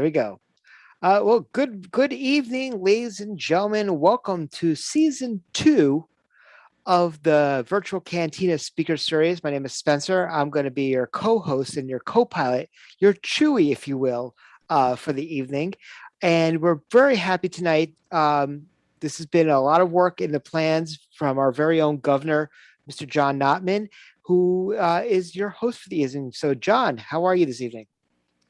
There we go. Well, good evening, ladies and gentlemen. Welcome to season 2 of the Virtual Cantina Speaker Series. My name is Spencer. I'm going to be your co-host and your co-pilot, your Chewy, if you will, for the evening. And we're very happy tonight. This has been a lot of work in the plans from our very own governor, Mr. John Notman, who is your host for the evening. So, John, how are you this evening?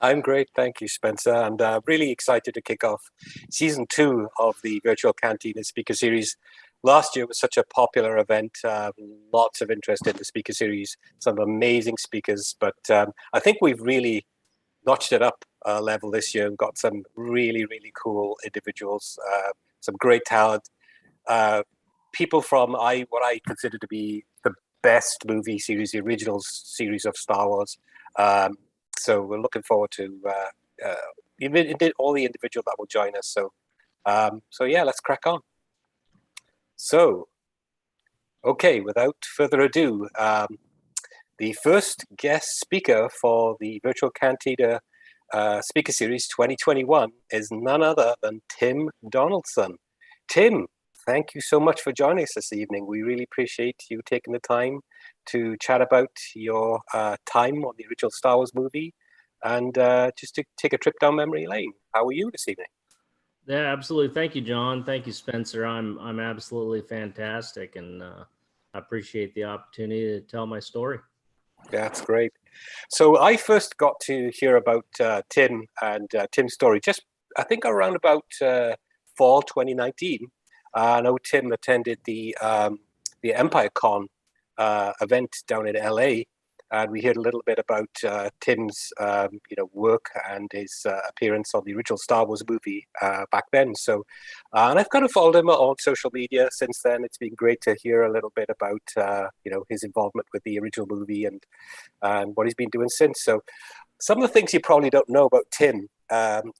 I'm great, thank you, Spencer, and really excited to kick off season 2 of the Virtual Cantina Speaker Series. Last year was such a popular event, lots of interest in the speaker series, some amazing speakers, but I think we've really notched it up a level this year and got some really, really cool individuals, some great talent, people from what I consider to be the best movie series, the original series of Star Wars. So we're looking forward to all the individuals that will join us. So yeah, let's crack on. So, okay, without further ado, the first guest speaker for the Virtual Cantina Speaker Series 2021 is none other than Tim Donaldson. Tim, thank you so much for joining us this evening. We really appreciate you taking the time to chat about your time on the original Star Wars movie and just to take a trip down memory lane. How are you this evening? Yeah, absolutely. Thank you, John. Thank you, Spencer. I'm absolutely fantastic, and I appreciate the opportunity to tell my story. Yeah, that's great. So I first got to hear about Tim and Tim's story just, I think, around about fall 2019. I know Tim attended the Empire Con event down in LA, and we heard a little bit about Tim's work and his appearance on the original Star Wars movie back then. So, and I've kind of followed him on social media since then. It's been great to hear a little bit about his involvement with the original movie and what he's been doing since. So, some of the things you probably don't know about Tim.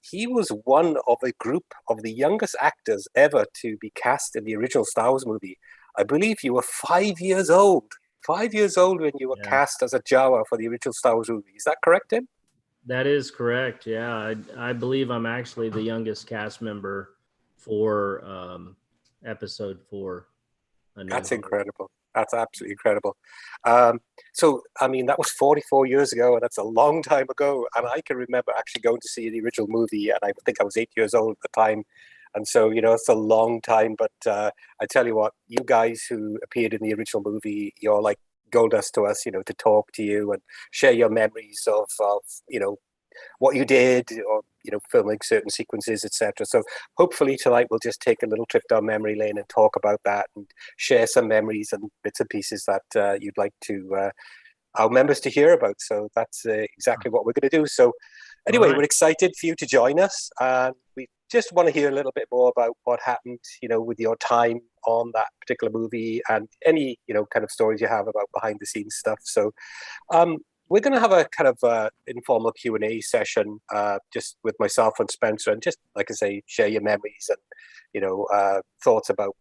He was one of a group of the youngest actors ever to be cast in the original Star Wars movie. I believe you were 5 years old. 5 years old when you were cast as a Jawa for the original Star Wars movie. Is that correct, Tim? That is correct. Yeah, I believe I'm actually the youngest cast member for episode 4. That's incredible. That's absolutely incredible. So, I mean, that was 44 years ago, and that's a long time ago. And I can remember actually going to see the original movie, and I think I was 8 years old at the time. And so, it's a long time. But I tell you what, you guys who appeared in the original movie, you're like gold dust to us, to talk to you and share your memories of what you did or, filming certain sequences, etc. So hopefully tonight we'll just take a little trip down memory lane and talk about that and share some memories and bits and pieces that you'd like to our members to hear about. So that's exactly what we're going to do. So anyway, We're excited for you to join us. We just want to hear a little bit more about what happened, with your time on that particular movie and any, kind of stories you have about behind the scenes stuff. So we're going to have a kind of informal Q&A session just with myself and Spencer, and just, like I say, share your memories and, thoughts about,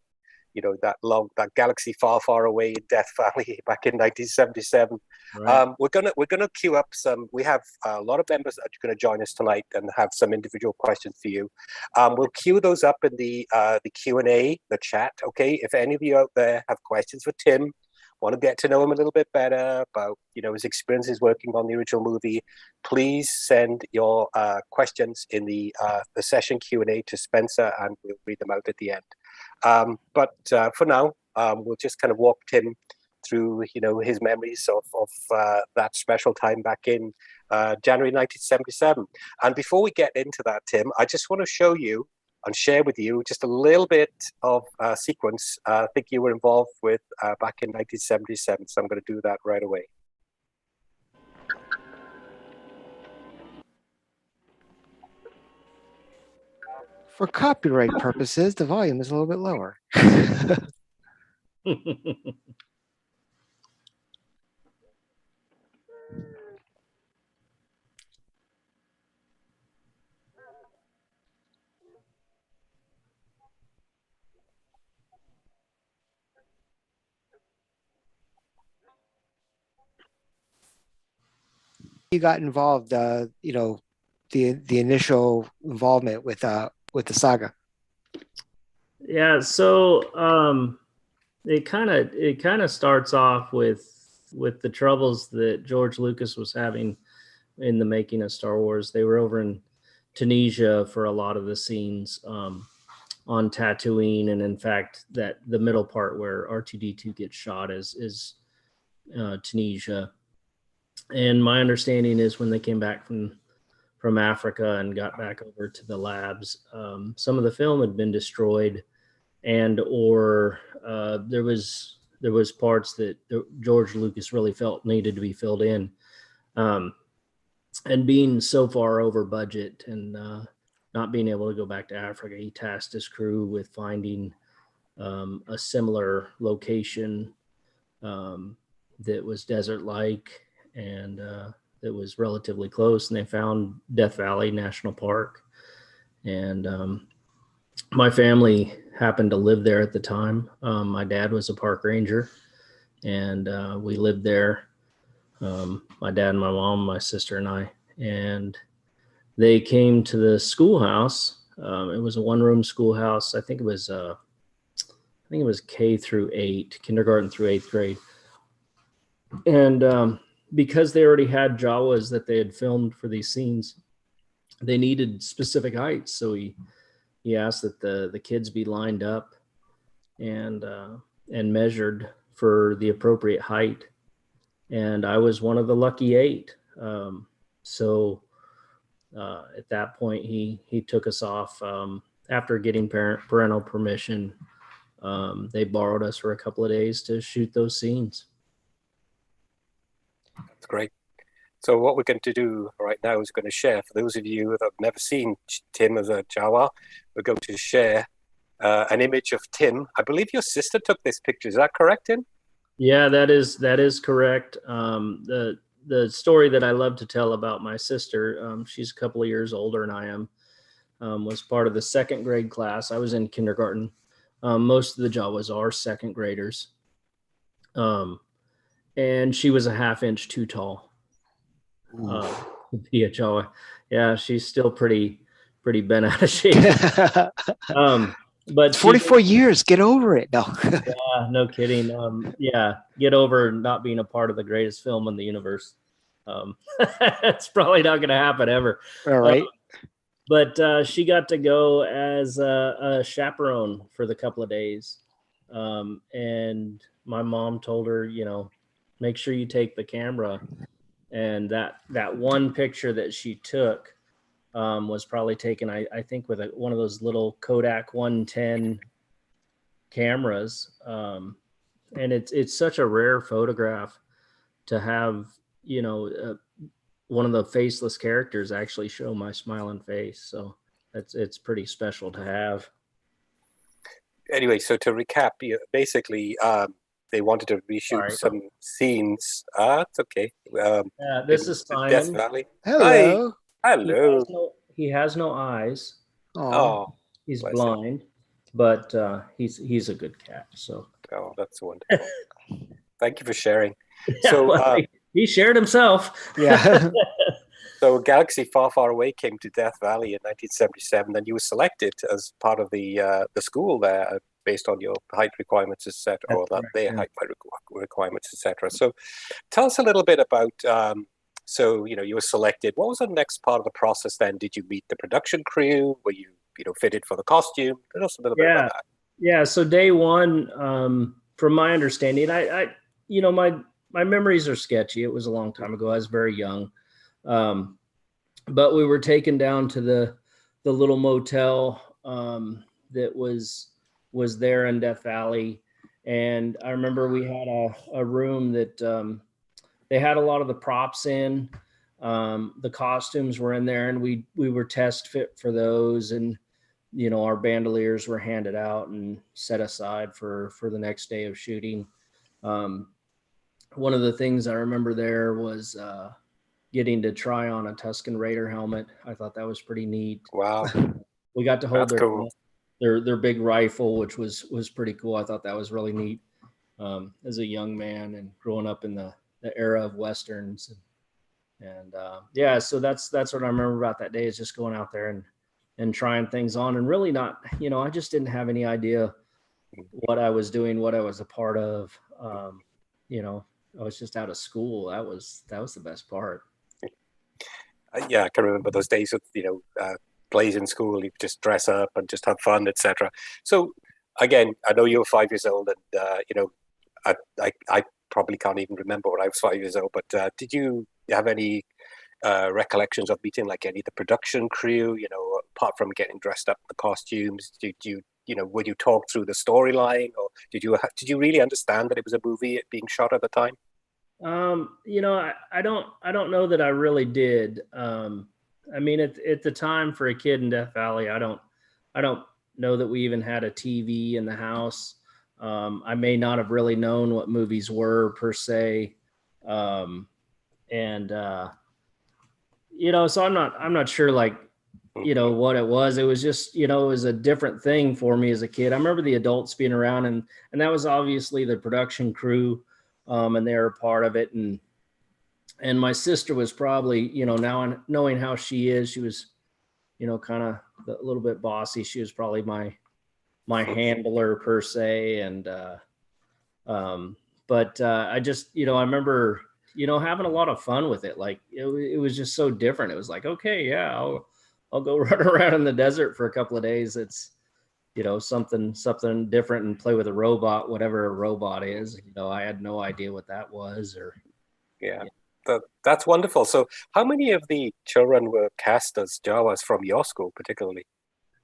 that galaxy far, far away in Death Valley back in 1977. Right. We're gonna queue up some. We have a lot of members that are going to join us tonight and have some individual questions for you. We'll queue those up in the Q&A, the chat. Okay, if any of you out there have questions for Tim, want to get to know him a little bit better about his experiences working on the original movie, please send your questions in the session Q&A to Spencer, and we'll read them out at the end. But for now, we'll just kind of walk Tim through his memories of that special time back in January 1977. And before we get into that, Tim, I just want to show you and share with you just a little bit of a sequence I think you were involved with back in 1977. So I'm going to do that right away. For copyright purposes, the volume is a little bit lower. You got involved, the initial involvement with the saga? Yeah, so it kind of starts off with the troubles that George Lucas was having in the making of Star Wars. They were over in Tunisia for a lot of the scenes on Tatooine, and in fact, that the middle part where R2D2 gets shot is Tunisia. And my understanding is when they came back from Africa and got back over to the labs, some of the film had been destroyed, and or there was parts that George Lucas really felt needed to be filled in. And being so far over budget and not being able to go back to Africa, he tasked his crew with finding a similar location that was desert-like and that was relatively close. And they found Death Valley National Park. And my family happened to live there at the time. My dad was a park ranger, and we lived there. My dad and my mom, my sister and I, and they came to the schoolhouse. It was a one-room schoolhouse. I think it was K through 8, kindergarten through 8th grade. And because they already had Jawas that they had filmed for these scenes, they needed specific heights. So he asked that the kids be lined up and measured for the appropriate height. And I was one of the lucky 8. So at that point, he took us off after getting parental permission. They borrowed us for a couple of days to shoot those scenes. That's great. So what we're going to do right now is going to share, for those of you that have never seen Tim as a Jawa, we're going to share an image of Tim. I believe your sister took this picture. Is that correct, Tim? Yeah, that is correct. The story that I love to tell about my sister, she's a couple of years older than I am, was part of the 2nd grade class. I was in kindergarten. Most of the Jawas are 2nd graders. And she was a ½ inch too tall to be a Jawa. Yeah, she's still pretty bent out of shape. But 44 years. Get over it. No. Yeah, no kidding. Yeah, get over not being a part of the greatest film in the universe. It's probably not going to happen ever. All right. But she got to go as a chaperone for the couple of days. And my mom told her, make sure you take the camera. And that one picture that she took was probably taken, I think, with one of those little Kodak 110 cameras. And it's such a rare photograph to have, one of the faceless characters actually show my smiling face. So it's pretty special to have. Anyway, so to recap, basically, they wanted to reshoot some scenes. It's okay. This is Simon. Death Valley. Hello. Hi. Hello. He has no eyes. Oh, he's blind, but he's a good cat. So. Oh, that's wonderful. Thank you for sharing. Yeah, so he shared himself. Yeah. So Galaxy Far, Far Away came to Death Valley in 1977, and you were selected as part of the school there based on your height requirements, etc., or their height requirements, etc. So tell us a little bit about, you were selected. What was the next part of the process then? Did you meet the production crew? Were you, fitted for the costume? Tell us a little bit about that. Yeah, so day one, from my understanding, my memories are sketchy. It was a long time ago. I was very young. But we were taken down to the little motel that was there in Death Valley. And I remember we had a room that they had a lot of the props in. The costumes were in there, and we were test fit for those. And, our bandoliers were handed out and set aside for the next day of shooting. One of the things I remember there was getting to try on a Tusken Raider helmet. I thought that was pretty neat. Wow. We got to hold cool. their big rifle, which was pretty cool. I thought that was really neat as a young man and growing up in the era of Westerns. And yeah, so that's what I remember about that day, is just going out there and trying things on, and really not, I just didn't have any idea what I was doing, what I was a part of. I was just out of school. That was the best part. Yeah, I can remember those days with plays in school. You just dress up and just have fun, etc. So again, I know you were 5 years old, and I probably can't even remember when I was 5 years old. But did you have any recollections of meeting like any of the production crew? Apart from getting dressed up in the costumes, did you would you talk through the storyline, or did you really understand that it was a movie being shot at the time? I don't know that I really did. I mean, at the time, for a kid in Death Valley, I don't know that we even had a TV in the house. I may not have really known what movies were per se. And so I'm not sure, like, what it was. It was just, it was a different thing for me as a kid. I remember the adults being around, and that was obviously the production crew. And they were a part of it. And my sister was probably, now knowing how she is, she was, kind of a little bit bossy. She was probably my handler per se. And, but I just, I remember, having a lot of fun with it. Like it was just so different. It was like, okay, yeah, I'll go run around in the desert for a couple of days. It's, something different, and play with a robot, whatever a robot is. I had no idea what that was. Yeah. That's wonderful. So how many of the children were cast as Jawas from your school particularly?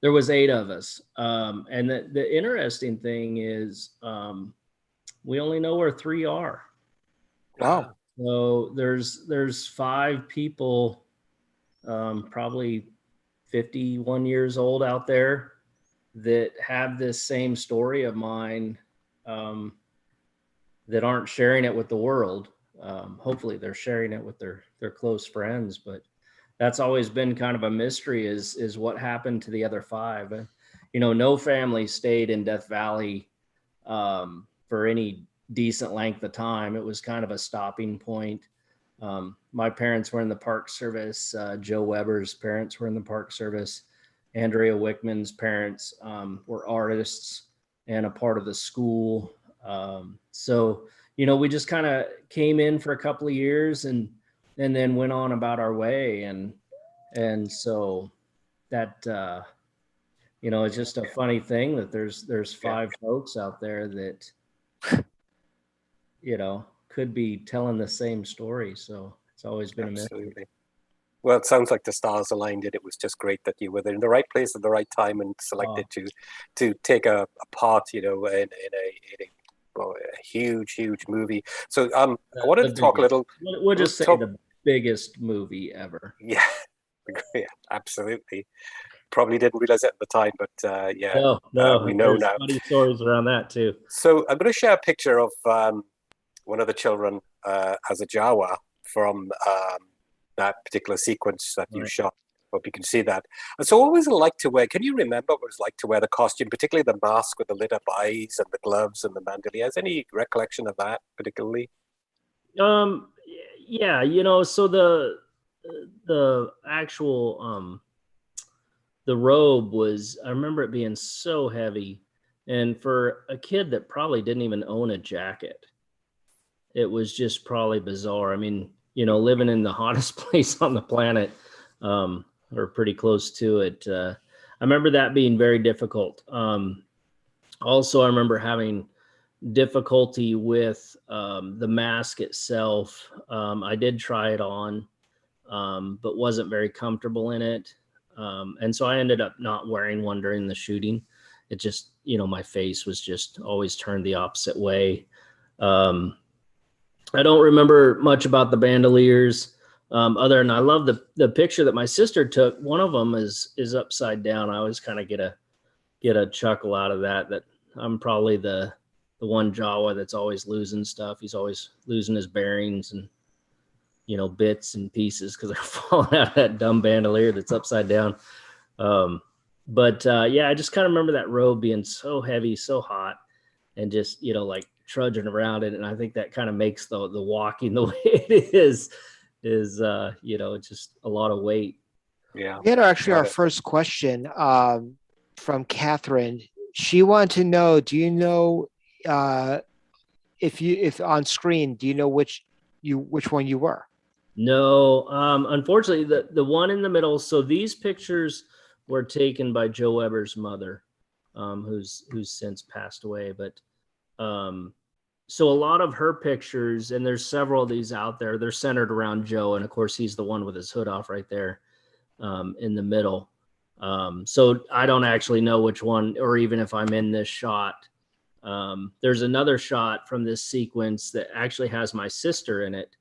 There was 8 of us. And the interesting thing is, we only know where 3 are. Oh. So there's 5 people, probably 51 years old out there, that have this same story of mine, that aren't sharing it with the world. Hopefully they're sharing it with their close friends, but that's always been kind of a mystery, is what happened to the other 5. No family stayed in Death Valley for any decent length of time. It was kind of a stopping point. My parents were in the Park Service. Joe Weber's parents were in the Park Service. Andrea Wickman's parents were artists and a part of the school. So, we just kind of came in for a couple of years and then went on about our way. And so that, it's just a funny thing that there's 5 folks out there that, could be telling the same story. So it's always been Absolutely. a mystery. Well, it sounds like the stars aligned, and it was just great that you were in the right place at the right time and selected to take a part, in a huge movie. So I wanted to talk a little. We'll just say the biggest movie ever. Yeah, absolutely. Probably didn't realize it at the time, but No, we know there's now. funny stories around that too. So I'm going to share a picture of one of the children as a Jawa from that particular sequence that you shot. Hope you can see that. And so what was it like to wear? Can you remember what it was like to wear the costume, particularly the mask with the lit up eyes and the gloves and the bandoliers? Any recollection of that particularly? Yeah, so the actual the robe was, I remember it being so heavy, and for a kid that probably didn't even own a jacket, it was just probably bizarre. I mean, living in the hottest place on the planet, or pretty close to it. I remember that being very difficult. Also, I remember having difficulty with the mask itself. I did try it on, but wasn't very comfortable in it. And so I ended up not wearing one during the shooting. It just, my face was just always turned the opposite way. I don't remember much about the bandoliers, other than I love the picture that my sister took. One of them is upside down. I always kind of get a chuckle out of that I'm probably the one Jawa that's always losing stuff. He's always losing his bearings and, bits and pieces because they're falling out of that dumb bandolier that's upside down. I just kind of remember that robe being so heavy, so hot, and just, like trudging around it. And I think that kind of makes the walking the way it is is just a lot of weight. Yeah. We had actually Got our it. first question from Catherine. She wanted to know, do you know if on screen, do you know which one you were? No, unfortunately, the one in the middle. So these pictures were taken by Joe Weber's mother, who's since passed away. But so a lot of her pictures, and there's several of these out there, they're centered around Joe, and of course he's the one with his hood off right there in the middle. So I don't actually know which one, or even if I'm in this shot. There's another shot from this sequence that actually has my sister in it.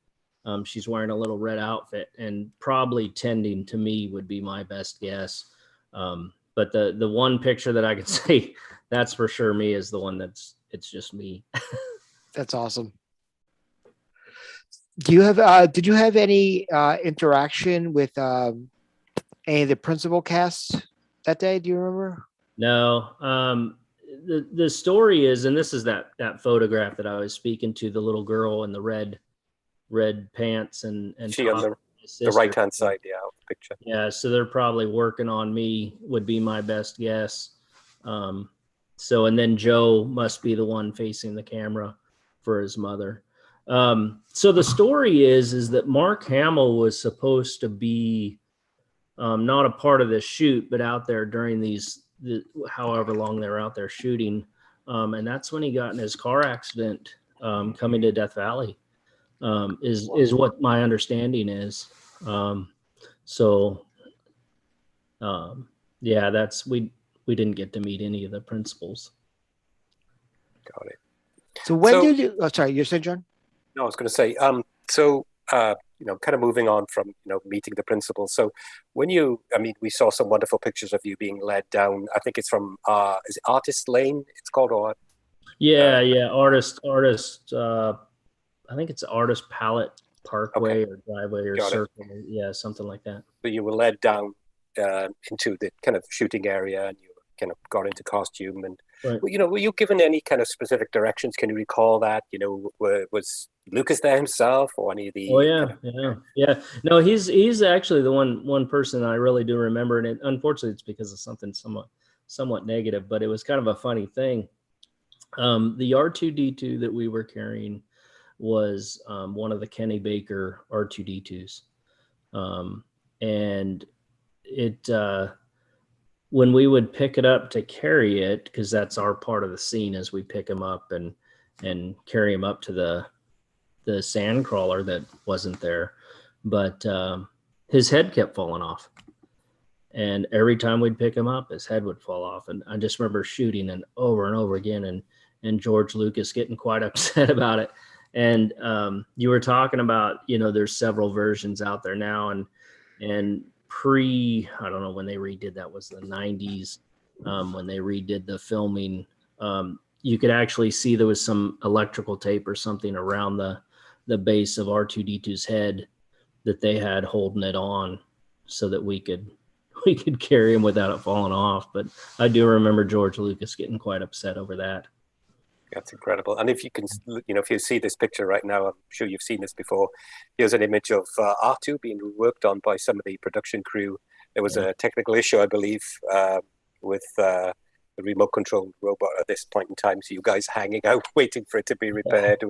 She's wearing a little red outfit and probably tending to me would be my best guess. But the one picture that I can say that's for sure me is the one it's just me. That's awesome. Did you have any interaction with any of the principal cast that day? Do you remember? No. The story is, and this is that photograph that I was speaking to, the little girl in the red pants and She on top, the right-hand side, yeah, of the picture. Yeah, so they're probably working on me would be my best guess. So, and then Joe must be the one facing the camera for his mother. So the story is that Mark Hamill was supposed to be not a part of this shoot, but out there during however long they were out there shooting. And that's when he got in his car accident coming to Death Valley, is what my understanding is. Yeah, we didn't get to meet any of the principals. Got it. So when did you? Oh, sorry, you're saying, John? No, I was going to say. Kind of moving on from meeting the principal. So when we saw some wonderful pictures of you being led down. I think it's from is it Artist Lane? It's called, or yeah, artist. I think it's Artist Palette Parkway or driveway or circle. Yeah, something like that. So you were led down into the kind of shooting area, and you kind of got into costume. And right. Were you given any kind of specific directions? Can you recall that? Was Lucas there himself, or any of the? Oh yeah. No, he's actually the one person I really do remember, and unfortunately, it's because of something somewhat negative. But it was kind of a funny thing. The R2D2 that we were carrying was one of the Kenny Baker R2D2s, and it when we would pick it up to carry it, because that's our part of the scene, as we pick him up and carry him up to the sand crawler that wasn't there, but his head kept falling off, and every time we'd pick him up, his head would fall off. And I just remember shooting and over again, and George Lucas getting quite upset about it. And you were talking about, there's several versions out there now, and I don't know when they redid that, was the 90s, when they redid the filming. You could actually see there was some electrical tape or something around the base of R2D2's head that they had holding it on so that we could carry him without it falling off. But I do remember George Lucas getting quite upset over that. That's incredible. And if you can, if you see this picture right now, I'm sure you've seen this before. Here's an image of R2 being worked on by some of the production crew. There was a technical issue, I believe, with the remote control robot at this point in time. So you guys hanging out, waiting for it to be repaired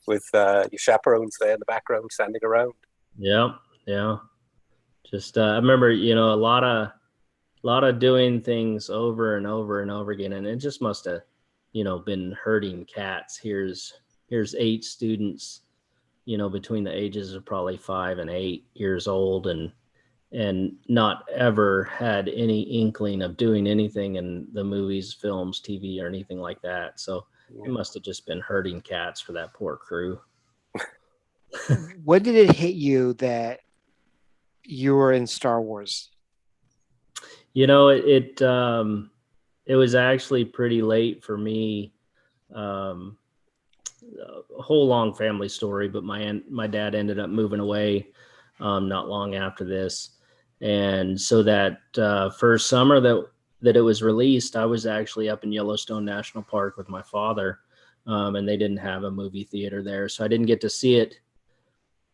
with your chaperones there in the background, standing around. Yeah. Just I remember, a lot of doing things over and over and over again, and it just must have, been hurting cats. Here's 8 students, between the ages of probably 5 and 8 years old, and not ever had any inkling of doing anything in the movies, films, TV, or anything like that. So it must have just been hurting cats for that poor crew. When did it hit you that you were in Star Wars? It was actually pretty late for me. A whole long family story, but my dad ended up moving away not long after this. And so that first summer that it was released, I was actually up in Yellowstone National Park with my father, and they didn't have a movie theater there. So I didn't get to see it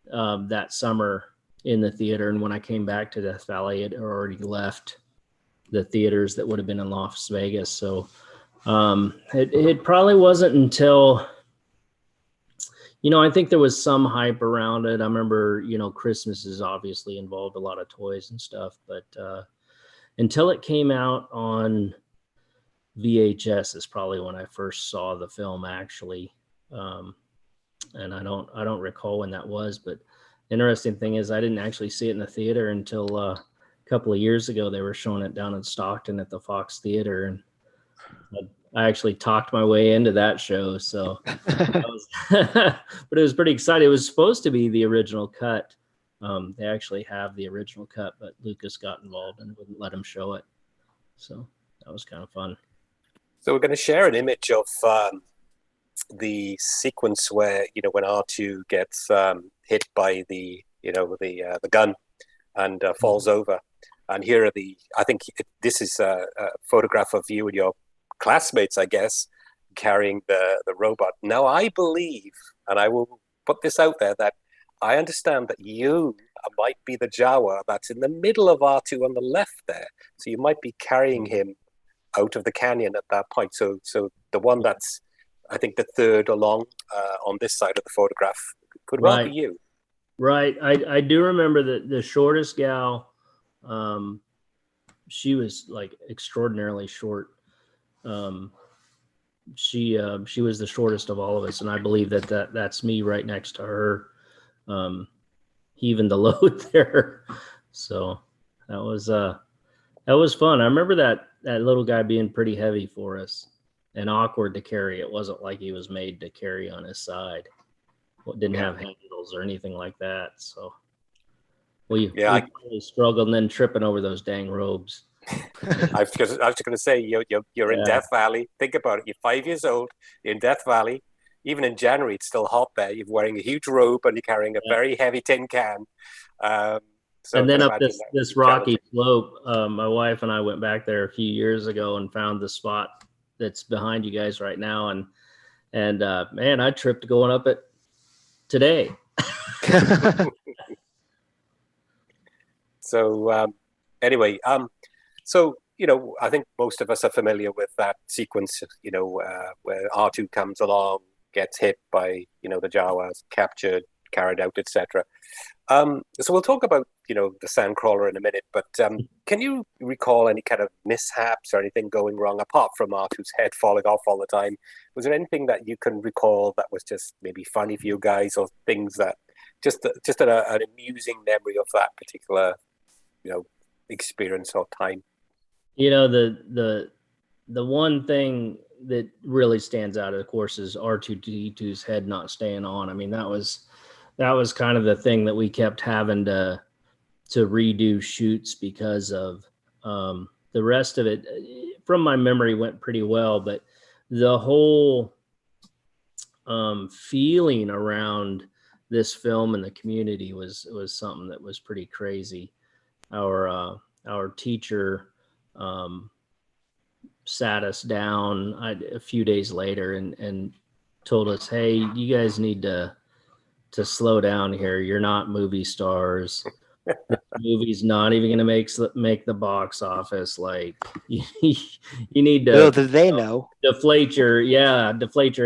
that summer in the theater. And when I came back to Death Valley, it had already left the theaters that would have been in Las Vegas. So it probably wasn't until, I think there was some hype around it. I remember, Christmas is obviously involved a lot of toys and stuff, but until it came out on VHS is probably when I first saw the film actually. And I don't recall when that was, but interesting thing is I didn't actually see it in the theater until a couple of years ago. They were showing it down in Stockton at the Fox Theater, and I actually talked my way into that show. So, but it was pretty exciting. It was supposed to be the original cut. They actually have the original cut, but Lucas got involved and wouldn't let him show it. So that was kind of fun. So we're going to share an image of the sequence where when R2 gets hit by the gun and falls over, and here are this is a photograph of you and your classmates, I guess, carrying the robot. Now I believe, and I will put this out there, that I understand that you might be the Jawa that's in the middle of R2 on the left there, so you might be carrying him out of the canyon at that point. So the one that's, I think, the third along on this side of the photograph could well be you. Right. I do remember that the shortest gal, she was like extraordinarily short. She was the shortest of all of us, and I believe that's me right next to her. Even the load there. So that was fun. I remember that little guy being pretty heavy for us and awkward to carry. It wasn't like he was made to carry on his side. Well, didn't have handles or anything like that. So we really struggled, and then tripping over those dang robes. I was just going to say, you're in Death Valley. Think about it. You're 5 years old. You're in Death Valley. Even in January, it's still hot there. You're wearing a huge robe and you're carrying a very heavy tin can. And then up this rocky slope, my wife and I went back there a few years ago and found the spot that's behind you guys right now. And man, I tripped going up it today. So anyway, so I think most of us are familiar with that sequence, where R2 comes along, gets hit by, the Jawas, captured, carried out, etc. So we'll talk about, the Sandcrawler in a minute, but can you recall any kind of mishaps or anything going wrong apart from R2's head falling off all the time? Was there anything that you can recall that was just maybe funny for you guys, or things that just an amusing memory of that particular, experience or time? The one thing that really stands out, of course, is R2-D2's head not staying on. I mean, that was kind of the thing that we kept having to redo shoots because of. The rest of it, from my memory, went pretty well, but the whole feeling around this film and the community was something that was pretty crazy. Our teacher sat us down a few days later and told us, "Hey, you guys need to slow down here. You're not movie stars. The movie's not even going to make the box office. Like, you need to." Little did they know. Deflate your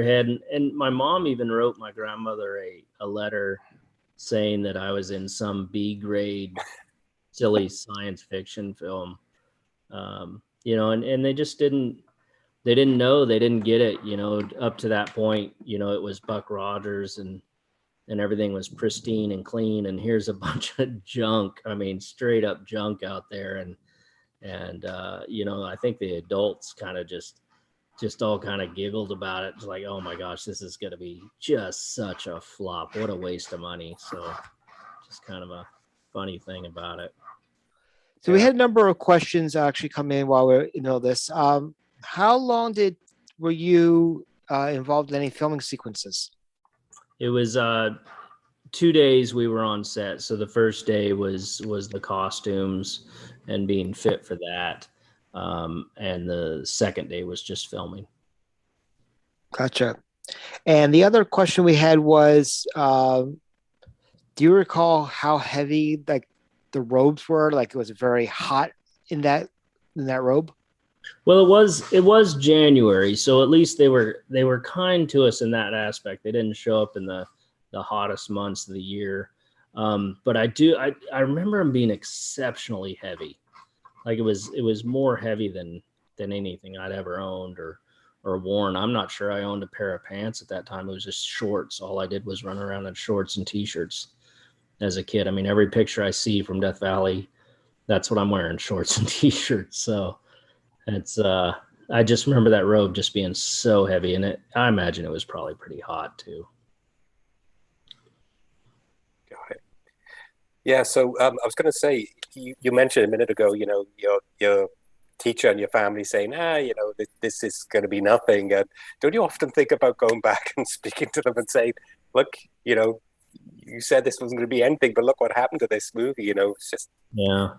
head. And my mom even wrote my grandmother a letter saying that I was in some B grade silly science fiction film. And they just didn't know, they didn't get it, up to that point, it was Buck Rogers and everything was pristine and clean. And here's a bunch of junk. I mean, straight up junk out there. And I think the adults kind of just all kind of giggled about it. It's like, oh my gosh, this is going to be just such a flop. What a waste of money. So just kind of a funny thing about it. So we had a number of questions actually come in while we're this. How long were you involved in any filming sequences? It was 2 days we were on set. So the first day was the costumes and being fit for that. And the second day was just filming. Gotcha. And the other question we had was, Do you recall how heavy like the robes were? Like it was very hot in that robe. Well, it was January, so at least they were kind to us in that aspect. They didn't show up in the hottest months of the year. But I remember them being exceptionally heavy. Like it was more heavy than anything I'd ever owned or worn. I'm not sure I owned a pair of pants at that time. It was just shorts. All I did was run around in shorts and t-shirts as a kid. I mean, every picture I see from Death Valley, that's what I'm wearing, shorts and t-shirts. So it's I just remember that robe just being so heavy, and I imagine it was probably pretty hot too. Got it. Yeah. So I was going to say, you mentioned a minute ago, your teacher and your family saying, this is going to be nothing. And don't you often think about going back and speaking to them and saying, look, you said this wasn't going to be anything, but look what happened to this movie. It's just Yeah.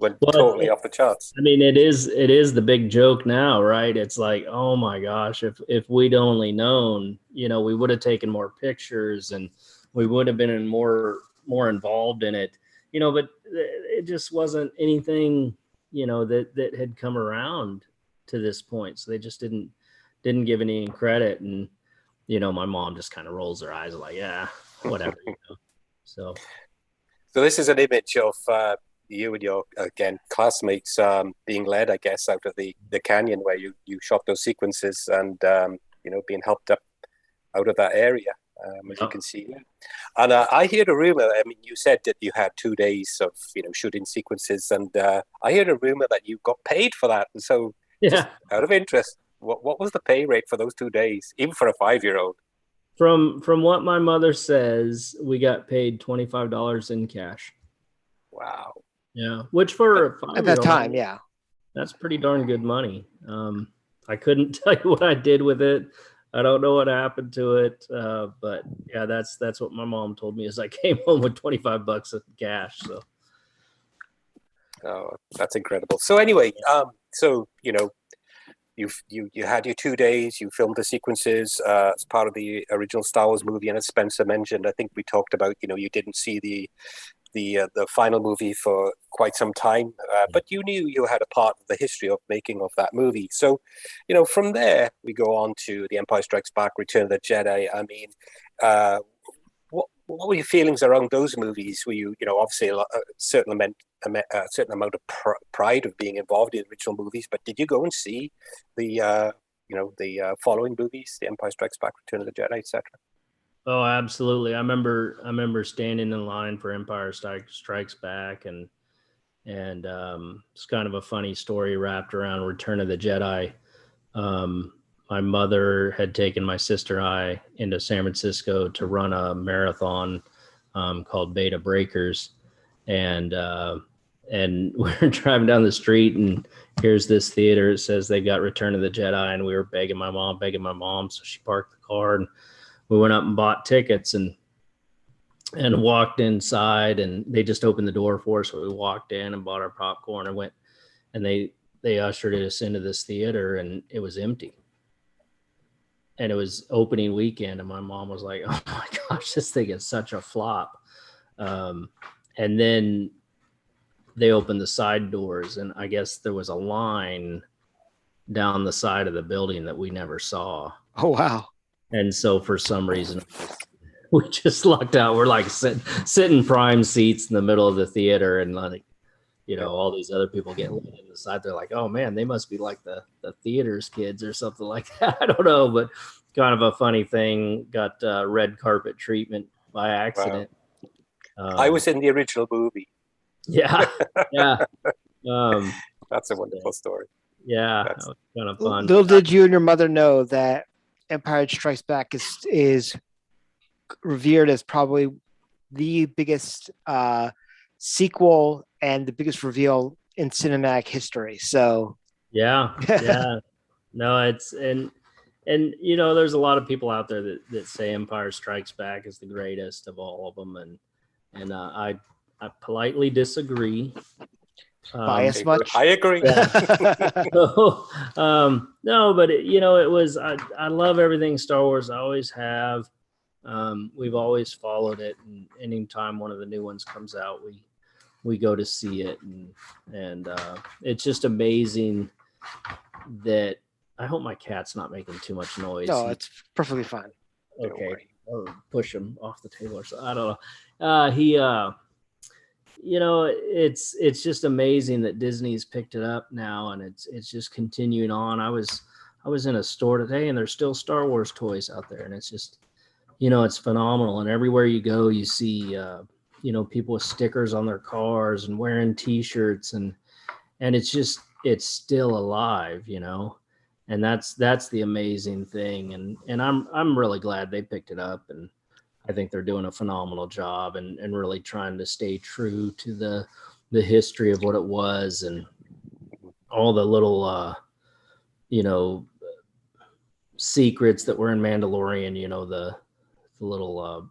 went totally off the charts. I mean, it is the big joke now, right? It's like, oh my gosh, if we'd only known, we would have taken more pictures and we would have been more involved in it, but it just wasn't anything, that had come around to this point. So they just didn't give any credit. And, my mom just kind of rolls her eyes like, yeah, whatever. So this is an image of you and your, again, classmates being led, I guess, out of the canyon where you shot those sequences and, being helped up out of that area, as you can see. And I hear a rumor, I mean, you said that you had 2 days of, shooting sequences, and I heard a rumor that you got paid for that. And so, just out of interest, what was the pay rate for those 2 days, even for a 5-year-old? From what my mother says, we got paid $25 in cash. Wow. Yeah, which for a 5-year-old, At that time, yeah, that's pretty darn good money. I couldn't tell you what I did with it. I don't know what happened to it, but yeah, that's what my mom told me. As I came home with $25 in cash. So, oh, that's incredible. So anyway, you had your 2 days. You filmed the sequences as part of the original Star Wars movie, and as Spencer mentioned, I think we talked about you didn't see the final movie for quite some time, but you knew you had a part of the history of making of that movie. So, from there we go on to The Empire Strikes Back, Return of the Jedi. I mean, what were your feelings around those movies? Were you, obviously a certain amount of pride of being involved in the original movies, but did you go and see the following movies, The Empire Strikes Back, Return of the Jedi, etc.? oh, absolutely. I remember standing in line for Empire Strikes Back, and it's kind of a funny story wrapped around Return of the Jedi. My mother had taken my sister and I into San Francisco to run a marathon called Beta Breakers, and we're driving down the street, and here's this theater. It says they got Return of the Jedi, and we were begging my mom, so she parked the car, and we went up and bought tickets and walked inside, and they just opened the door for us. So we walked in and bought our popcorn and went, and they ushered us into this theater, and it was empty. And it was opening weekend, and my mom was like, oh my gosh, this thing is such a flop. And then they opened the side doors, and I guess there was a line down the side of the building that we never saw. Oh wow. And so for some reason, we just lucked out. We're like sitting prime seats in the middle of the theater, and like, all these other people get in the side. They're like, oh man, they must be like the theater's kids or something like that. I don't know, but kind of a funny thing. Got red carpet treatment by accident. Wow. I was in the original movie. Yeah. That's a wonderful story. Yeah, that was kind of fun. Little did you and your mother know that Empire Strikes Back is revered as probably the biggest sequel and the biggest reveal in cinematic history. So yeah. No, it's and there's a lot of people out there that say Empire Strikes Back is the greatest of all of them, and I politely disagree. Bias much? I agree. Yeah. So, no, but it was. I love everything Star Wars. I always have. We've always followed it, and anytime one of the new ones comes out, we go to see it, and it's just amazing that I hope my cat's not making too much noise. No, it's perfectly fine. Okay, or push him off the table or something. I don't know. It's just amazing that Disney's picked it up now, and it's just continuing on. I was in a store today, and there's still Star Wars toys out there, and it's just, it's phenomenal. And everywhere you go, you see, people with stickers on their cars and wearing T-shirts, and it's still alive, and that's the amazing thing. And I'm really glad they picked it up, and I think they're doing a phenomenal job and really trying to stay true to the history of what it was, and all the little, secrets that were in Mandalorian, the little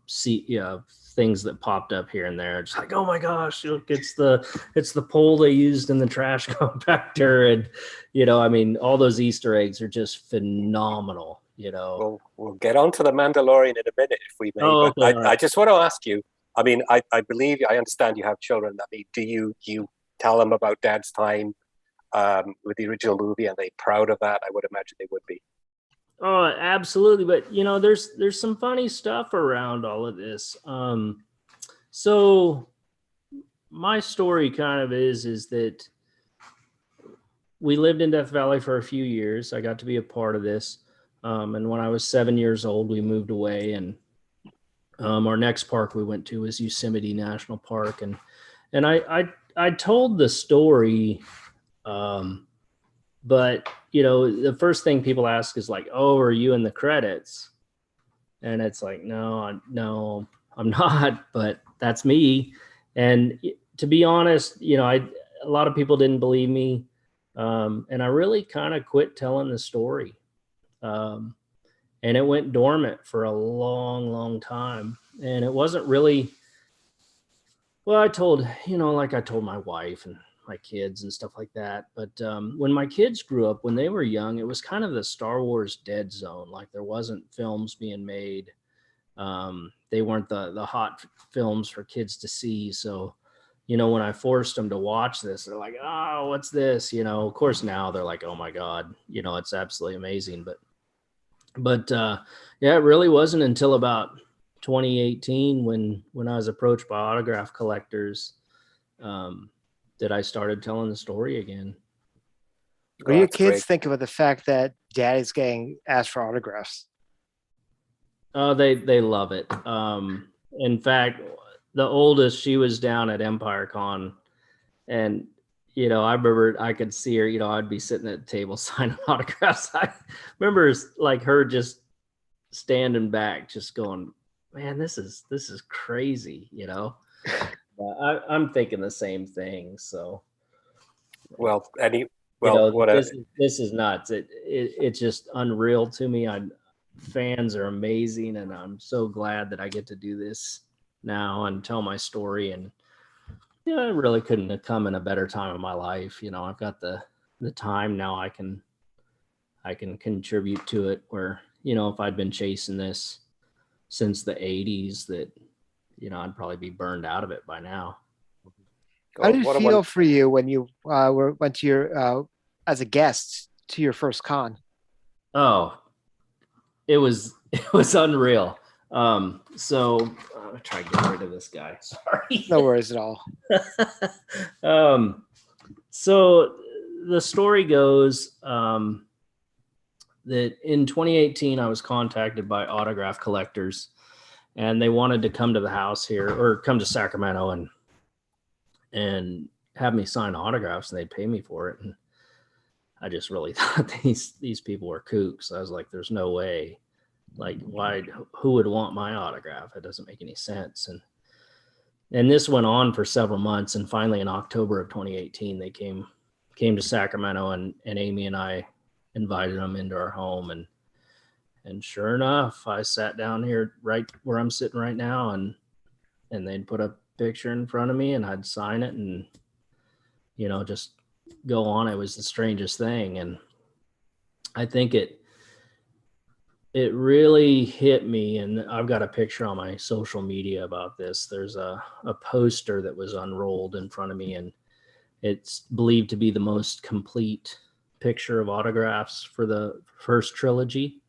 things that popped up here and there. Just like, oh my gosh, look, it's the pole they used in the trash compactor. And, all those Easter eggs are just phenomenal. We'll get on to the Mandalorian in a minute if we may. Oh, but okay, I just want to ask you, I understand you have children. Do you tell them about Dad's time with the original movie? Are they proud of that? I would imagine they would be. Oh, absolutely. But there's some funny stuff around all of this. So my story kind of is that we lived in Death Valley for a few years. I got to be a part of this. And when I was 7 years old, we moved away, and our next park we went to was Yosemite National Park. And I told the story, but the first thing people ask is like, "Oh, are you in the credits?" And it's like, no, I'm not, but that's me. And to be honest, a lot of people didn't believe me, and I really kind of quit telling the story. And it went dormant for a long, long time. And it wasn't really, well, I told my wife and my kids and stuff like that. But when my kids grew up, when they were young, it was kind of the Star Wars dead zone. Like, there wasn't films being made. They weren't the hot films for kids to see. So, when I forced them to watch this, they're like, "Oh, what's this?" Of course now they're like, "Oh my God," it's absolutely amazing. But yeah, it really wasn't until about 2018 when I was approached by autograph collectors that I started telling the story again. What do your kids think about the fact that Dad is getting asked for autographs? They love it. In fact, the oldest, she was down at Empire Con, and I remember I could see her, I'd be sitting at the table signing autographs. I remember like her just standing back, just going, "Man, this is crazy," I'm thinking the same thing. So, this is nuts. It's just unreal to me. Fans are amazing, and I'm so glad that I get to do this now and tell my story. And I really couldn't have come in a better time of my life. I've got the time now. I can contribute to it, where, if I'd been chasing this since the 80s, that, I'd probably be burned out of it by now. How did it feel for you when you went to your as a guest to your first con? Oh, it was unreal. So I'm gonna try to get rid of this guy. Sorry. No worries at all. So the story goes that in 2018, I was contacted by autograph collectors, and they wanted to come to the house here, or come to Sacramento and have me sign autographs, and they'd pay me for it. And I just really thought these people were kooks. I was like, "There's no way. Like, why? Who would want my autograph? It doesn't make any sense." And this went on for several months, and finally in October of 2018, they came to Sacramento, and Amy and I invited them into our home, and sure enough, I sat down here right where I'm sitting right now, and they'd put a picture in front of me, and I'd sign it, and just go on. It was the strangest thing, and I think it really hit me, and I've got a picture on my social media about this. There's a poster that was unrolled in front of me, and it's believed to be the most complete picture of autographs for the first trilogy.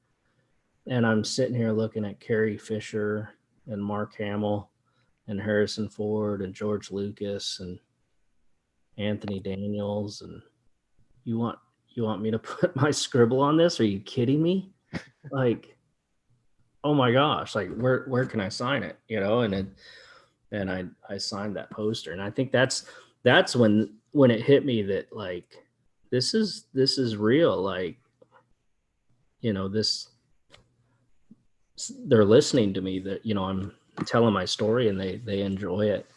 And I'm sitting here looking at Carrie Fisher and Mark Hamill and Harrison Ford and George Lucas and Anthony Daniels, and you want me to put my scribble on this? Are you kidding me? Like, oh my gosh, like where can I sign it? And I signed that poster, and I think that's when it hit me that like this is real. Like, this, they're listening to me, that I'm telling my story, and they enjoy it.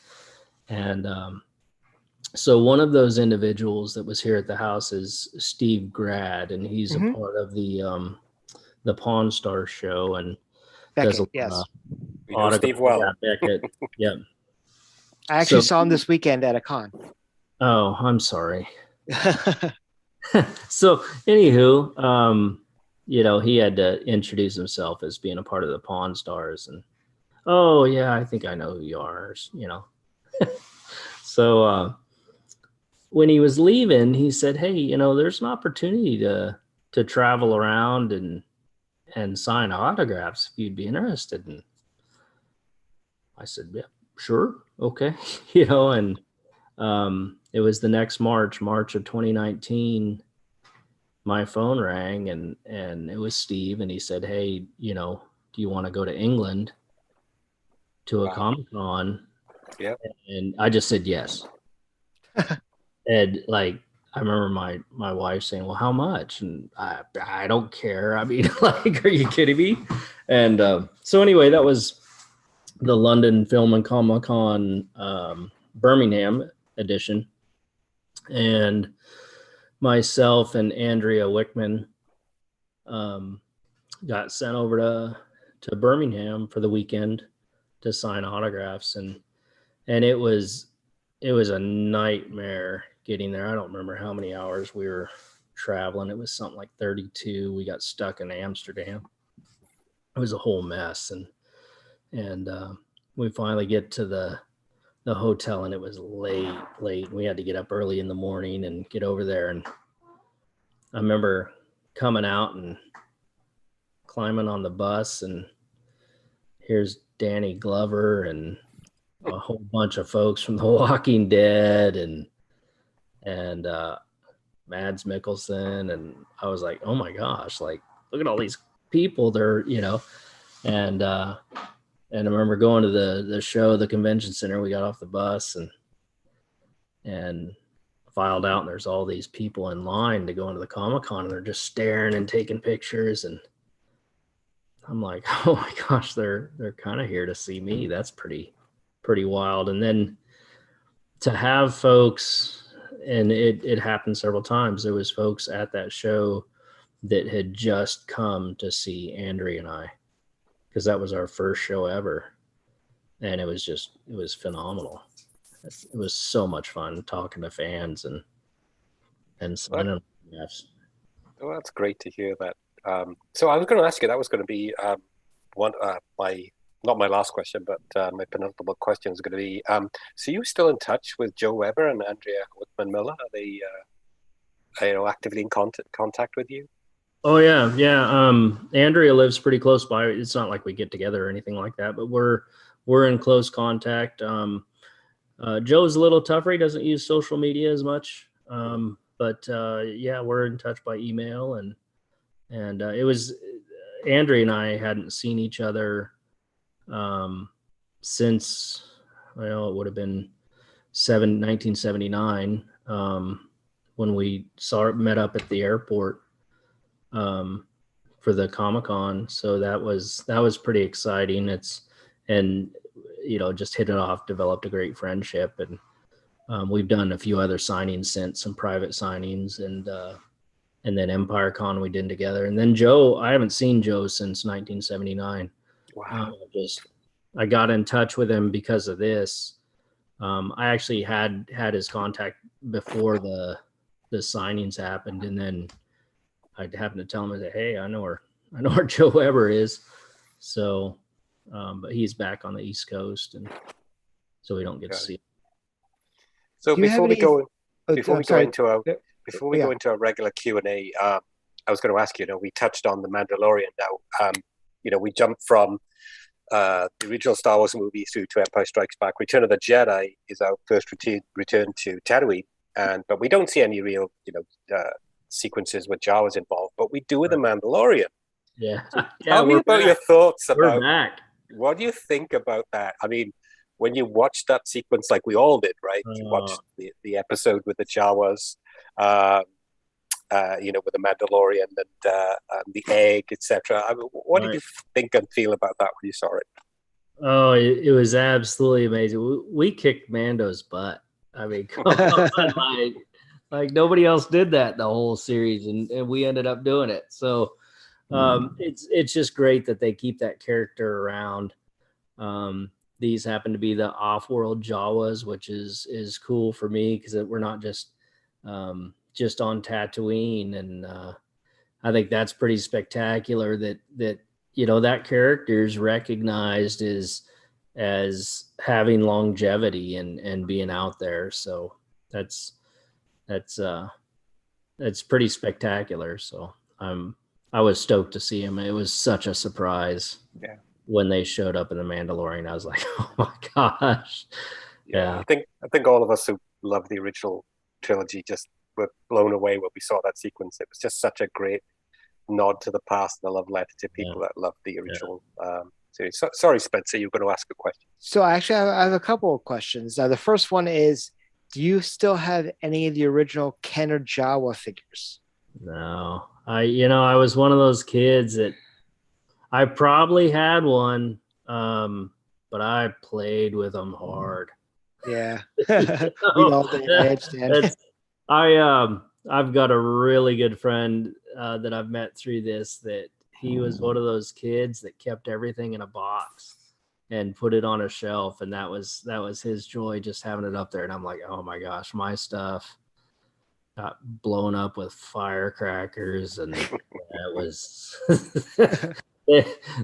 And so one of those individuals that was here at the house is Steve Grad, and he's a part of the Pawn Star show, and does a Beckett, lot We of know Steve well. Yeah, Beckett. Yeah. I actually saw him this weekend at a con. Oh, I'm sorry. So anywho, he had to introduce himself as being a part of the Pawn Stars, and oh yeah, I think I know who you are. So when he was leaving, he said, "Hey, there's an opportunity to travel around and sign autographs if you'd be interested." And I said, "Yeah, sure, okay." And it was the next March of 2019. My phone rang, and it was Steve, and he said, "Hey, do you want to go to England to a Comic-Con?" Yeah. And I just said yes. And like, I remember my wife saying, "Well, how much?" And I don't care. I mean, like, are you kidding me? And so anyway, that was the London Film and Comic-Con Birmingham edition. And myself and Andrea Wickman got sent over to Birmingham for the weekend to sign autographs, and it was a nightmare getting there. I don't remember how many hours we were traveling. It was something like 32. We got stuck in Amsterdam. It was a whole mess, and we finally get to the hotel, and it was late. We had to get up early in the morning and get over there. And I remember coming out and climbing on the bus, and here's Danny Glover and a whole bunch of folks from The Walking Dead and Mads Mikkelsen. And I was like, oh my gosh, like, look at all these people there, and I remember going to the show, the convention center. We got off the bus and filed out, and there's all these people in line to go into the Comic-Con, and they're just staring and taking pictures. And I'm like, oh my gosh, they're kind of here to see me. That's pretty wild. And then to have folks, and it happened several times, there was folks at that show that had just come to see Andrea and I, because that was our first show ever. And it was phenomenal. It was so much fun talking to fans and signing autographs. Well, that's great to hear that. So I was going to ask you, that was going to be not my last question, but my penultimate question is going to be, so you still in touch with Joe Weber and Andrea Whitman Miller? Are they actively in contact with you? Oh yeah. Andrea lives pretty close by. It's not like we get together or anything like that, but we're in close contact. Joe's a little tougher. He doesn't use social media as much. But yeah, we're in touch by email, and it was Andrea and I hadn't seen each other since, it would have been 1979 when we met up at the airport for the Comic-Con. So that was pretty exciting. Just hit it off, developed a great friendship, and we've done a few other signings since, some private signings, and then Empire Con we did together. And then Joe, I haven't seen Joe since 1979. Wow. I got in touch with him because of this. I actually had his contact before the signings happened, and then I happened to tell him, I said, "Hey, I know I know where Joe Weber is. So, but he's back on the East Coast, and so we don't get to see him. So Do you have before we any? go Oh, before I'm we go sorry. into our Yeah, before we yeah. go into our regular Q&A, I was going to ask you, we touched on the Mandalorian now. We jumped from the original Star Wars movie through to Empire Strikes Back. Return of the Jedi is our first return to Tatooine, but we don't see any real sequences with Jawas involved, but we do with the Mandalorian. Yeah. So tell me about your thoughts about back. What do you think about that? I mean, when you watched that sequence, like we all did, right? You watched the episode with the Jawas, with the Mandalorian and the egg, etc. I mean, what did you think and feel about that when you saw it? Oh, it was absolutely amazing. We kicked Mando's butt. I mean, come on, like nobody else did that the whole series, and we ended up doing it. So it's just great that they keep that character around. These happen to be the off-world Jawas, which is cool for me because we're not just on Tatooine, and I think that's pretty spectacular that that character is recognized as having longevity and being out there. So that's pretty spectacular. So I was stoked to see him. It was such a surprise. Yeah. When they showed up in the Mandalorian, I was like, oh my gosh. Yeah. I think all of us who love the original trilogy just were blown away when we saw that sequence. It was just such a great nod to the past and a love letter to people that loved the original series. So, sorry, Spencer, you're going to ask a question. So actually, I have a couple of questions. The first one is, do you still have any of the original Ken or Jawa figures? No, I was one of those kids that I probably had one, but I played with them hard. Yeah, we all did. I understand. I've got a really good friend that I've met through this, that he was one of those kids that kept everything in a box and put it on a shelf, and that was his joy, just having it up there. And I'm like, oh my gosh, my stuff got blown up with firecrackers, and that was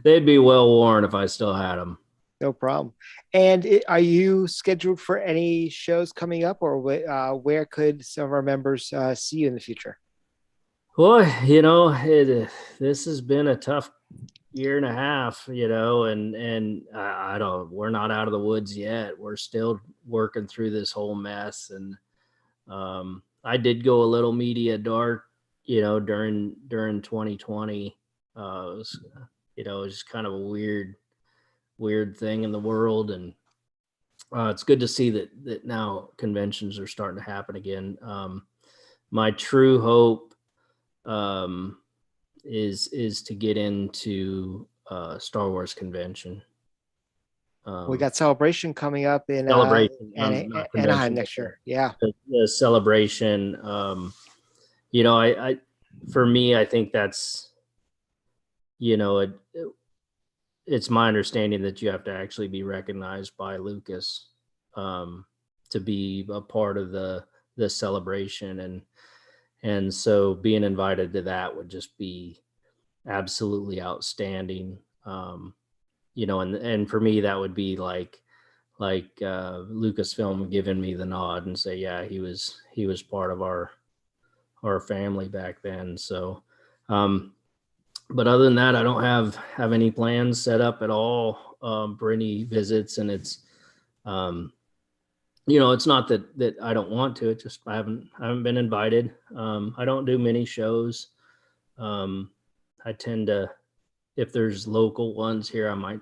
they'd be well worn if I still had them. No problem. And are you scheduled for any shows coming up, or where could some of our members see you in the future? Well, this has been a tough year and a half, and I don't. We're not out of the woods yet. We're still working through this whole mess, and I did go a little media dark, during 2020. It was just kind of a weird thing in the world, and it's good to see that now conventions are starting to happen again. My true hope is to get into Star Wars convention. We got Celebration coming up in Anaheim next year. Yeah, the Celebration. I for me, I think that's it's my understanding that you have to actually be recognized by Lucas to be a part of the celebration, and so being invited to that would just be absolutely outstanding. And for me, that would be like Lucasfilm giving me the nod and say, yeah, he was part of our family back then. So but other than that, I don't have any plans set up at all for any visits, and it's it's not that I don't want to. It's just I haven't been invited. I don't do many shows. I tend to, if there's local ones here, I might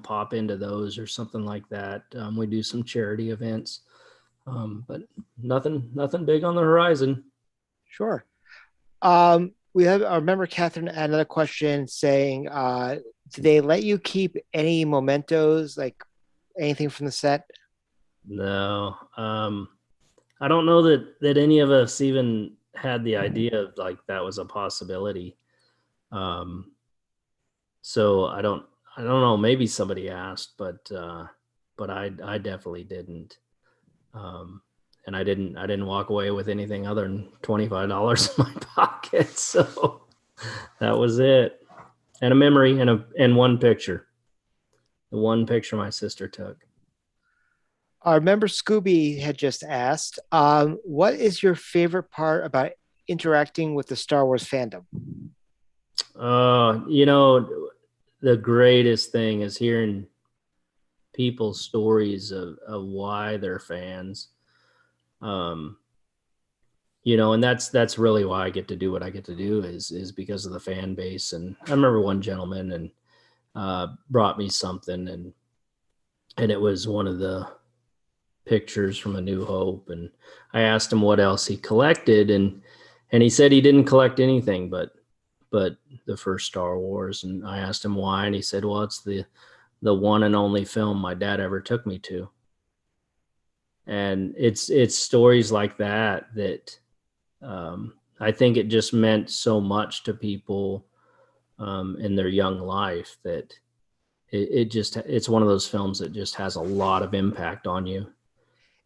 pop into those or something like that. We do some charity events, but nothing big on the horizon. Sure. We have our member Catherine had another question saying, do they let you keep any mementos, like anything from the set? No. I don't know that any of us even had the idea of like that was a possibility. So I don't know, maybe somebody asked, but I definitely didn't. And I didn't walk away with anything other than $25 in my pocket. So That was it. And a memory and one picture. The one picture my sister took. Our member Scooby had just asked, what is your favorite part about interacting with the Star Wars fandom? The greatest thing is hearing people's stories of why they're fans. And that's really why I get to do what I get to do is because of the fan base. And I remember one gentleman brought me something and it was one of the pictures from A New Hope, and I asked him what else he collected, and he said he didn't collect anything but the first Star Wars. And I asked him why, and he said, well, it's the one and only film my dad ever took me to. And it's stories like that I think it just meant so much to people in their young life that it's one of those films that just has a lot of impact on you.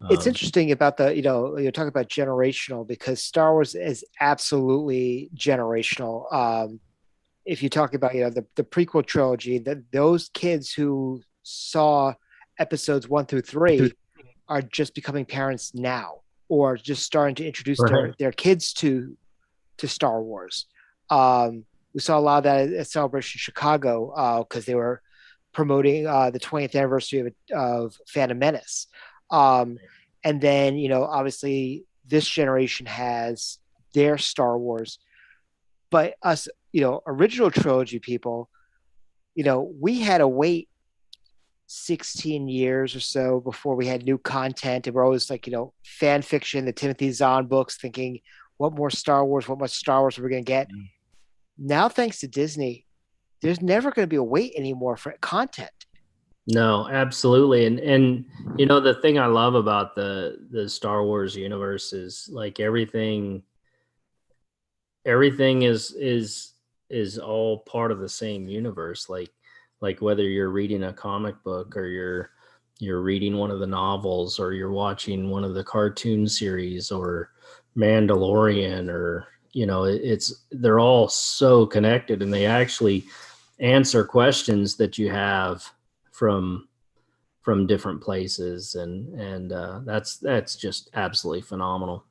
It's interesting about you're talking about generational, because Star Wars is absolutely generational. If you talk about, the prequel trilogy, those kids who saw episodes 1 through 3 are just becoming parents now, or just starting to introduce their kids to Star Wars. We saw a lot of that at Celebration Chicago, because they were promoting the 20th anniversary of Phantom Menace. And then, obviously this generation has their Star Wars, but us, original trilogy people, we had to wait 16 years or so before we had new content. And we're always like, fan fiction, the Timothy Zahn books, thinking what much Star Wars are we going to get? Now, thanks to Disney, there's never going to be a wait anymore for content. No, absolutely. And the thing I love about the Star Wars universe is like everything is all part of the same universe. Like whether you're reading a comic book or you're reading one of the novels or you're watching one of the cartoon series or Mandalorian, or they're all so connected, and they actually answer questions that you have from different places, and that's just absolutely phenomenal.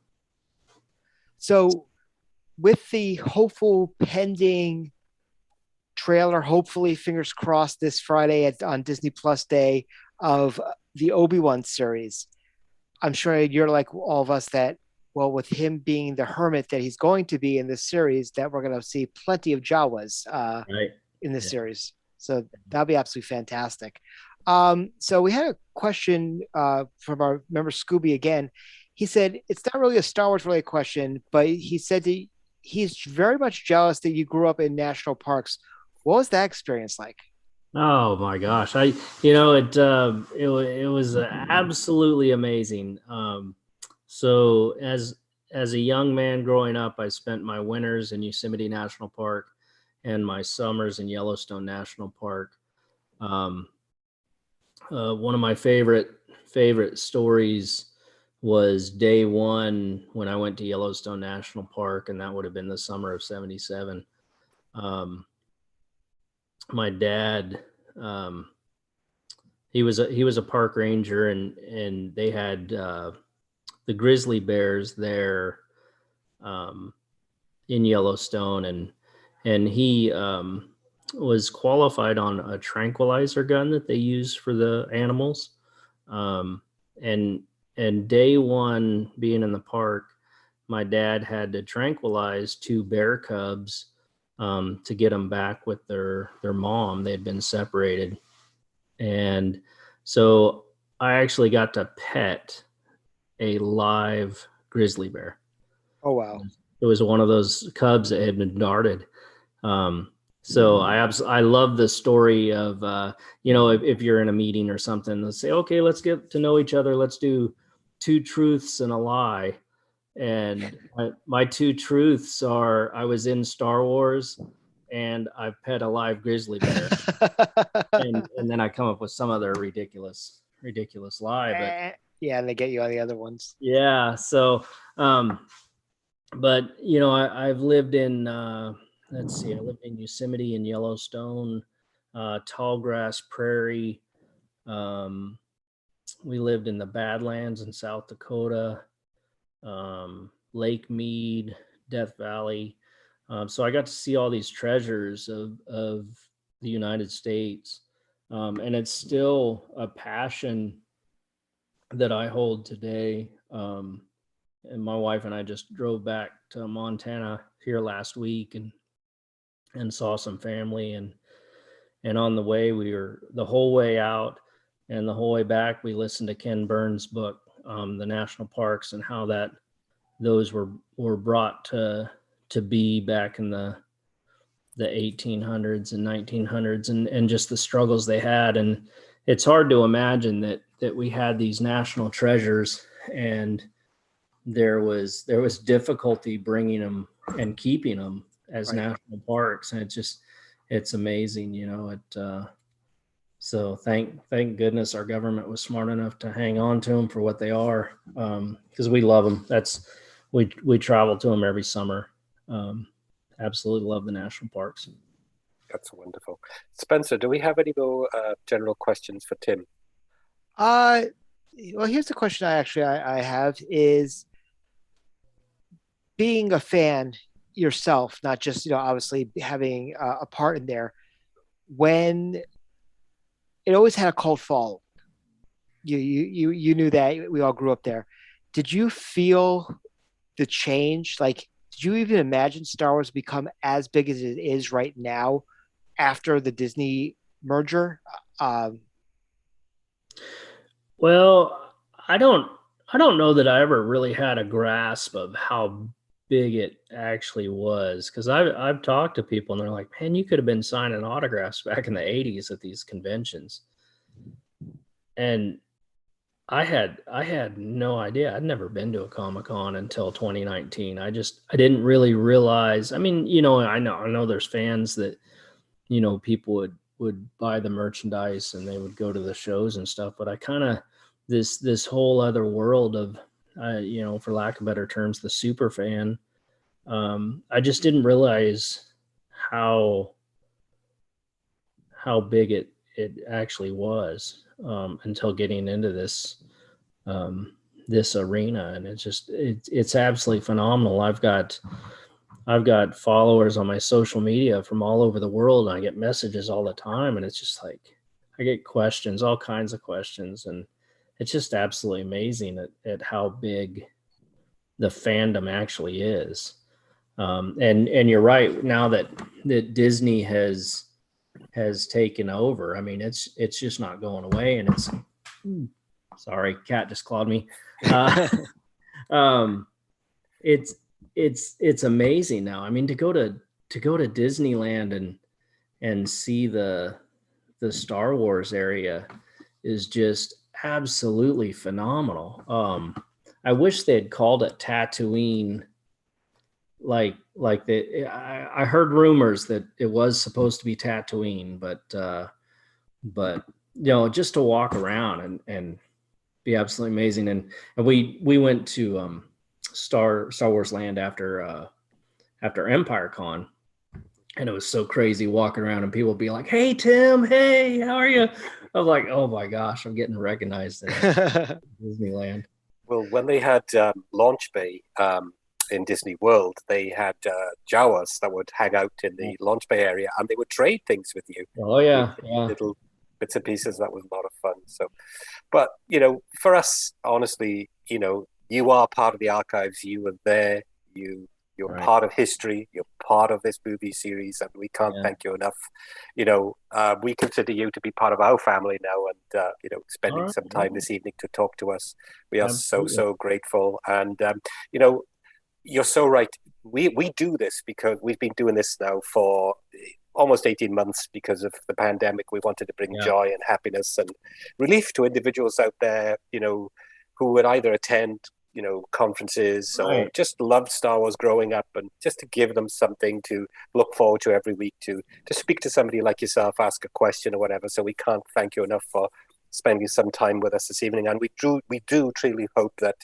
So with the hopeful pending trailer, hopefully fingers crossed this Friday on Disney Plus Day, of the Obi-Wan series, I'm sure you're like all of us that, well, with him being the hermit that he's going to be in this series, that we're going to see plenty of Jawas in this series. So that'll be absolutely fantastic. So we had a question from our member Scooby again. He said, it's not really a Star Wars related question, but he said that he's very much jealous that you grew up in national parks. What was that experience like? Oh my gosh. It was absolutely amazing. So as a young man growing up, I spent my winters in Yosemite National Park and my summers in Yellowstone National Park. One of my favorite stories was day one when I went to Yellowstone National Park, and that would have been the summer of '77. My dad, he was a park ranger, and they had the grizzly bears there in Yellowstone, and he was qualified on a tranquilizer gun that they use for the animals. And day one being in the park, my dad had to tranquilize 2 bear cubs to get them back with their mom. They had been separated. And so I actually got to pet a live grizzly bear. Oh, wow. It was one of those cubs that had been darted. So I love the story of, if you're in a meeting or something, let's say, okay, let's get to know each other. Let's do 2 truths and a lie. And my 2 truths are I was in Star Wars and I pet a live grizzly bear. and then I come up with some other ridiculous lie. But yeah, and they get you on the other ones. Yeah. So, but I've lived in let's see, I lived in Yosemite and Yellowstone, Tallgrass Prairie. We lived in the Badlands in South Dakota, Lake Mead, Death Valley. So I got to see all these treasures of the United States. And it's still a passion that I hold today. And my wife and I just drove back to Montana here last week and saw some family, and on the way, we were the whole way out and the whole way back, we listened to Ken Burns' book, the national parks, and how those were brought to be back in the 1800s and 1900s, and just the struggles they had. And it's hard to imagine that we had these national treasures and there was difficulty bringing them and keeping them as national parks. And it's amazing, so thank goodness our government was smart enough to hang on to them for what they are, because we love them. We travel to them every summer. Absolutely love the national parks. That's wonderful. Spencer, do we have any more general questions for Tim? Well, here's the question I have is, being a fan yourself, not just, obviously having a part in there, when it always had a cult following. You knew that, we all grew up there. Did you feel the change? Like, did you even imagine Star Wars become as big as it is right now after the Disney merger? Well, I don't know that I ever really had a grasp of how big it actually was, because I've talked to people and they're like, man, you could have been signing autographs back in the 80s at these conventions. And I had no idea. I'd never been to a Comic-Con until 2019. I didn't really realize. I mean, I know there's fans that, people would buy the merchandise and they would go to the shows and stuff, but I kind of, this whole other world of, for lack of better terms, the super fan. I just didn't realize how big it actually was, until getting into this arena. And it's absolutely phenomenal. I've got followers on my social media from all over the world, and I get messages all the time, and it's just like, I get questions, all kinds of questions, and it's just absolutely amazing at how big the fandom actually is. And you're right, now that Disney has taken over, I mean, it's just not going away. And sorry, cat just clawed me. It's amazing now. I mean, to go to Disneyland and see the Star Wars area is just absolutely phenomenal. I wish they had called it Tatooine. I heard rumors that it was supposed to be Tatooine, but just to walk around and be absolutely amazing. And we went to Star Wars Land after Empire Con, and it was so crazy walking around and people be like, "Hey Tim, hey, how are you?" I was like, "Oh my gosh, I'm getting recognized at Disneyland." Well, when they had Launch Bay in Disney World, they had Jawas that would hang out in the Launch Bay area, and they would trade things with you. Oh yeah, little bits and pieces. That was a lot of fun. So, but for us, honestly, you are part of the archives. You were there. You're Right. part of history. You're part of this movie series, and we can't thank you enough. We consider you to be part of our family now, and spending All some right. time this evening to talk to us. We are Absolutely. so grateful, and you're so right. We do this because we've been doing this now for almost 18 months because of the pandemic. We wanted to bring joy and happiness and relief to individuals out there, who would either attend conferences or just loved Star Wars growing up, and just to give them something to look forward to every week, to speak to somebody like yourself, ask a question or whatever. So we can't thank you enough for spending some time with us this evening, and we do truly hope that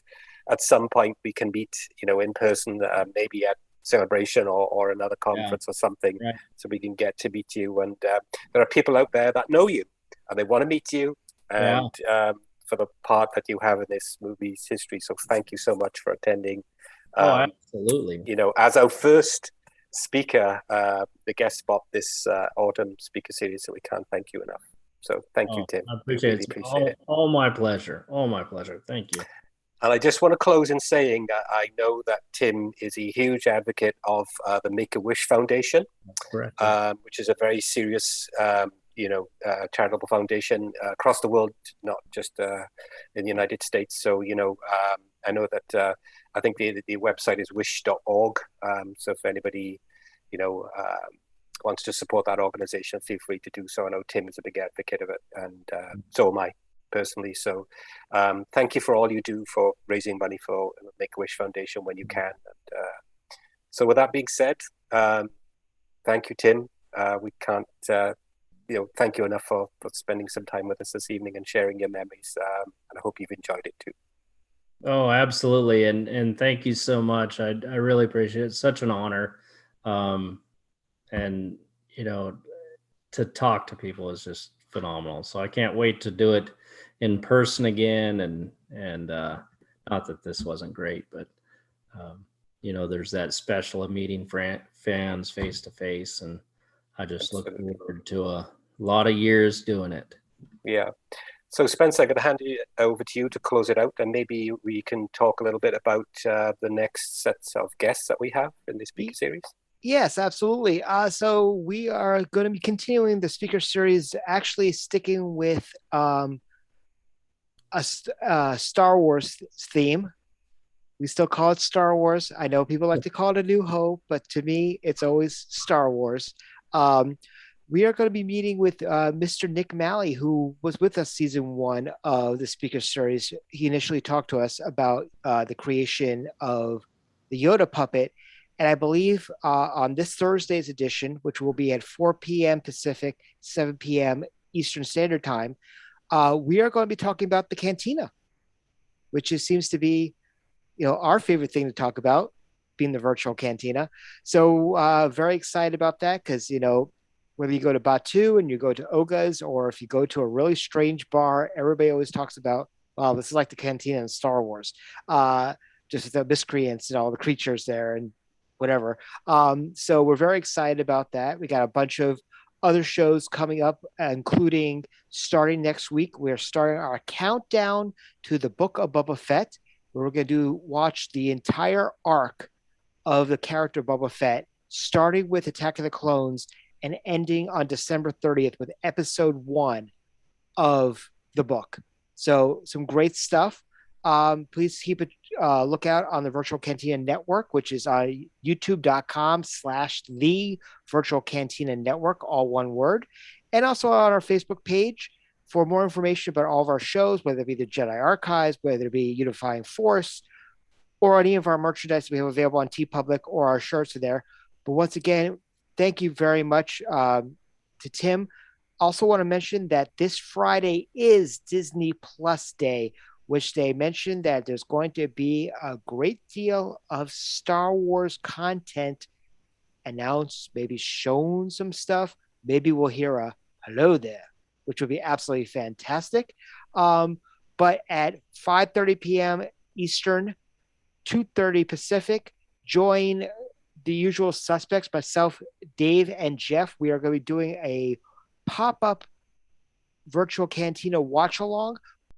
at some point we can meet in person, maybe at celebration or another conference or something, right. so we can get to meet you. And there are people out there that know you and they want to meet you, and for the part that you have in this movie's history. So thank you so much for attending. Absolutely. You know, as our first speaker, the guest spot this autumn speaker series, so we can't thank you enough. So thank you, Tim. I appreciate really it. appreciate it. All my pleasure. All my pleasure. Thank you. And I just want to close in saying that I know that Tim is a huge advocate of the Make-A-Wish Foundation, Correct. Which is a very serious, charitable foundation across the world, not just in the United States. So, I know that I think the website is wish.org. So if anybody, wants to support that organization, feel free to do so. I know Tim is a big advocate of it, and so am I personally. So thank you for all you do for raising money for Make-A-Wish Foundation when you can. And so with that being said, thank you, Tim. We can't thank you enough for spending some time with us this evening and sharing your memories. And I hope you've enjoyed it too. Oh, absolutely. And thank you so much. I really appreciate it. It's such an honor. And, to talk to people is just phenomenal. So I can't wait to do it in person again. And not that this wasn't great, but, there's that special of meeting fans face to face. And I just look forward to a lot of years doing it. Yeah. So Spencer, I'm going to hand it over to you to close it out, and maybe we can talk a little bit about the next sets of guests that we have in the speaker series. Yes, absolutely. So we are going to be continuing the speaker series, actually sticking with a Star Wars theme. We still call it Star Wars. I know people like to call it A New Hope, but to me, it's always Star Wars. We are going to be meeting with Mr. Nick Malley, who was with us season 1 of the speaker series. He initially talked to us about the creation of the Yoda puppet. And I believe on this Thursday's edition, which will be at 4 p.m. Pacific, 7 p.m. Eastern Standard Time, we are going to be talking about the Cantina, which seems to be, our favorite thing to talk about, being the virtual Cantina. So very excited about that because, whether you go to Batu and you go to Oga's, or if you go to a really strange bar, everybody always talks about, wow, this is like the Cantina in Star Wars. Just the miscreants and all the creatures there and whatever. So we're very excited about that. We got a bunch of other shows coming up, including starting next week. We're starting our countdown to the Book of Boba Fett, where we're going to watch the entire arc of the character Boba Fett, starting with Attack of the Clones and ending on December 30th with episode 1 of the book. So some great stuff. Please keep a lookout on the Virtual Cantina Network, which is on youtube.com/the Virtual Cantina Network, all one word. And also on our Facebook page for more information about all of our shows, whether it be the Jedi Archives, whether it be Unifying Force, or any of our merchandise we have available on TeePublic, or our shirts are there. But once again, thank you very much to Tim. Also want to mention that this Friday is Disney Plus Day, which they mentioned that there's going to be a great deal of Star Wars content announced, maybe shown some stuff. Maybe we'll hear a hello there, which would be absolutely fantastic. But at 5:30 p.m. Eastern, 2:30 Pacific, join the usual suspects, myself, Dave, and Jeff. We are going to be doing a pop-up Virtual Cantina watch-along